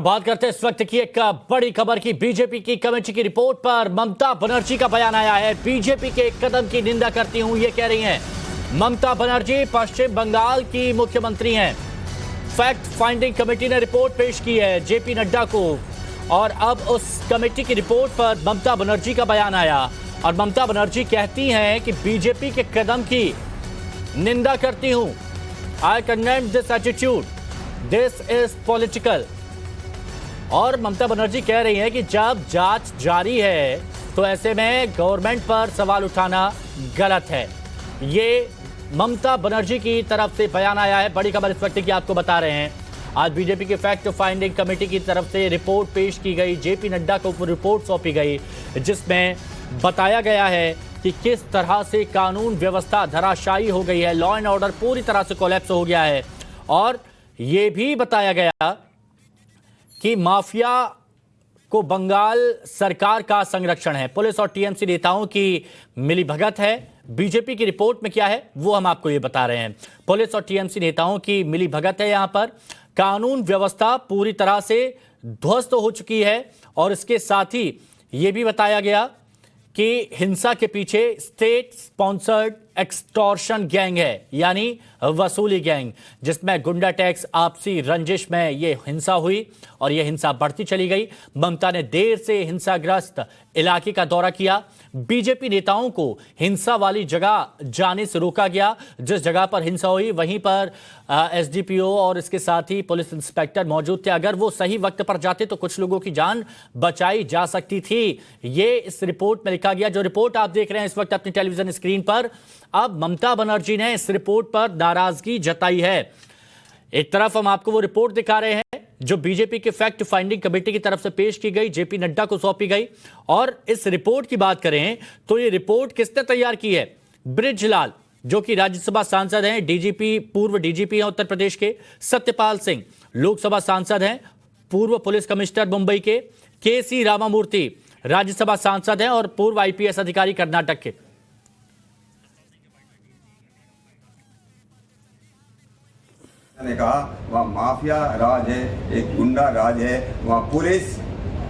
बात करते हैं इस वक्त की एक बड़ी खबर की। बीजेपी की कमेटी की रिपोर्ट पर ममता बनर्जी का बयान आया है। बीजेपी के एक कदम की निंदा करती हूं, ये कह रही हैं ममता बनर्जी। पश्चिम बंगाल की मुख्यमंत्री हैं। फैक्ट फाइंडिंग कमेटी ने रिपोर्ट पेश की है जेपी नड्डा को, और अब उस कमेटी की रिपोर्ट पर ममता बनर्जी का बयान आया। और ममता बनर्जी कहती हैं कि बीजेपी के कदम की निंदा करती हूं। आई condemn this attitude, this is political. और ममता बनर्जी कह रही हैं कि जब जांच जारी है तो ऐसे में गवर्नमेंट पर सवाल उठाना गलत है। ये ममता बनर्जी की तरफ से बयान आया है। बड़ी खबर इस वक्त की आपको बता रहे हैं। आज बीजेपी के फैक्ट फाइंडिंग कमेटी की तरफ से रिपोर्ट पेश की गई। जेपी नड्डा को रिपोर्ट सौंपी गई, जिसमें बताया गया है कि किस तरह से कानून व्यवस्था धराशायी हो गई है। लॉ एंड ऑर्डर पूरी तरह से कोलैप्स हो गया है। और यह भी बताया गया कि माफिया को बंगाल सरकार का संरक्षण है। पुलिस और टीएमसी नेताओं की मिलीभगत है। बीजेपी की रिपोर्ट में क्या है वो हम आपको ये बता रहे हैं। पुलिस और टीएमसी नेताओं की मिलीभगत है। यहां पर कानून व्यवस्था पूरी तरह से ध्वस्त हो चुकी है। और इसके साथ ही ये भी बताया गया कि हिंसा के पीछे स्टेट स्पॉन्सर्ड एक्सटॉर्शन गैंग है, यानी वसूली गैंग, जिसमें गुंडा टैक्स आपसी रंजिश में ये हिंसा हुई और ये हिंसा बढ़ती चली गई। ममता ने देर से हिंसाग्रस्त इलाके का दौरा किया। बीजेपी नेताओं को हिंसा वाली जगह जाने से रोका गया। जिस जगह पर हिंसा हुई वहीं पर एसडीपीओ और इसके साथ ही पुलिस इंस्पेक्टर मौजूद थे। अगर वो सही वक्त पर जाते तो कुछ लोगों की जान बचाई जा सकती थी। ये इस रिपोर्ट में लिखा गया। जो रिपोर्ट आप देख रहे हैं इस वक्त अपनी टेलीविजन स्क्रीन पर, अब ममता बनर्जी ने इस रिपोर्ट पर नाराजगी जताई है। एक तरफ हम आपको वो रिपोर्ट दिखा रहे हैं जो बीजेपी के फैक्ट फाइंडिंग कमेटी की तरफ से पेश की गई, जेपी नड्डा को सौंपी गई। और इस रिपोर्ट की बात करें तो ये रिपोर्ट किसने तैयार की है? बृजलाल, जो कि राज्यसभा सांसद हैं, डीजीपी, पूर्व डीजीपी हैं उत्तर प्रदेश के। सत्यपाल सिंह, लोकसभा सांसद हैं, पूर्व पुलिस कमिश्नर मुंबई के। के.सी. रामामूर्ति, राज्यसभा सांसद हैं और पूर्व आईपीएस अधिकारी कर्नाटक के। ने कहा वहाँ माफिया राज है, एक गुंडा राज है। वहाँ पुलिस,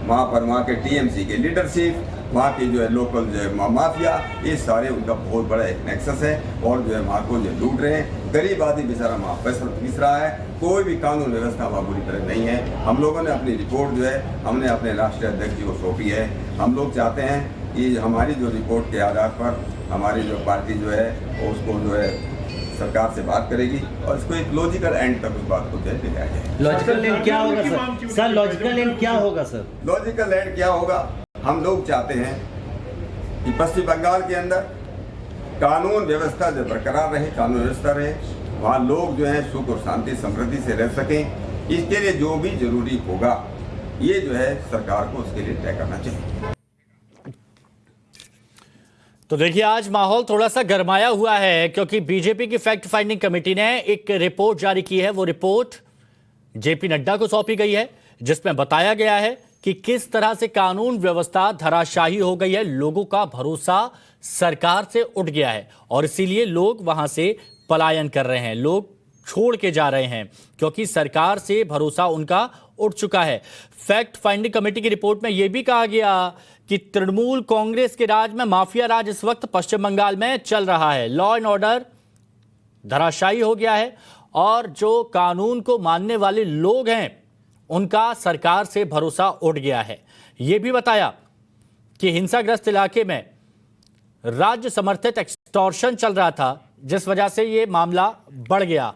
वहाँ के टीएमसी के लीडरशिप, वहाँ की जो है लोकल जो है माफिया, ये सारे उनका बहुत बड़ा एक नेक्सस है। और जो है वहाँ को जो लूट रहे हैं। गरीब आदमी बेचारा वहाँ पिस रहा है। कोई भी कानून व्यवस्था वहाँ पूरी तरह नहीं है। हम लोगों ने अपनी रिपोर्ट जो है हमने अपने राष्ट्रीय अध्यक्ष जी को सौंपी है। हम लोग चाहते हैं कि हमारी जो रिपोर्ट के आधार पर हमारी जो पार्टी जो है उसको जो है सरकार से बात करेगी और इसको एक लॉजिकल एंड तक उस बात को ले जाया जाए। लॉजिकल एंड क्या होगा सर? सर लॉजिकल एंड क्या होगा सर? लॉजिकल एंड क्या होगा? हम लोग चाहते हैं कि पश्चिम बंगाल के अंदर कानून व्यवस्था जो बरकरार रहे, कानून व्यवस्था रहे, वहाँ लोग जो है सुख और शांति समृद्धि से रह सकें। इसके लिए जो भी जरूरी होगा ये जो है सरकार को उसके लिए तय करना चाहिए। तो देखिए आज माहौल थोड़ा सा गरमाया हुआ है, क्योंकि बीजेपी की फैक्ट फाइंडिंग कमेटी ने एक रिपोर्ट जारी की है। वो रिपोर्ट जेपी नड्डा को सौंपी गई है, जिसमें बताया गया है कि किस तरह से कानून व्यवस्था धराशायी हो गई है। लोगों का भरोसा सरकार से उठ गया है और इसीलिए लोग वहां से पलायन कर रहे हैं, लोग छोड़ के जा रहे हैं, क्योंकि सरकार से भरोसा उनका उठ चुका है। फैक्ट फाइंडिंग कमेटी की रिपोर्ट में यह भी कहा गया कि तृणमूल कांग्रेस के राज में माफिया राज इस वक्त पश्चिम बंगाल में चल रहा है। लॉ एंड ऑर्डर धराशायी हो गया है और जो कानून को मानने वाले लोग हैं उनका सरकार से भरोसा उठ गया है। यह भी बताया कि हिंसाग्रस्त इलाके में राज्य समर्थित एक्सटॉर्शन चल रहा था, जिस वजह से यह मामला बढ़ गया।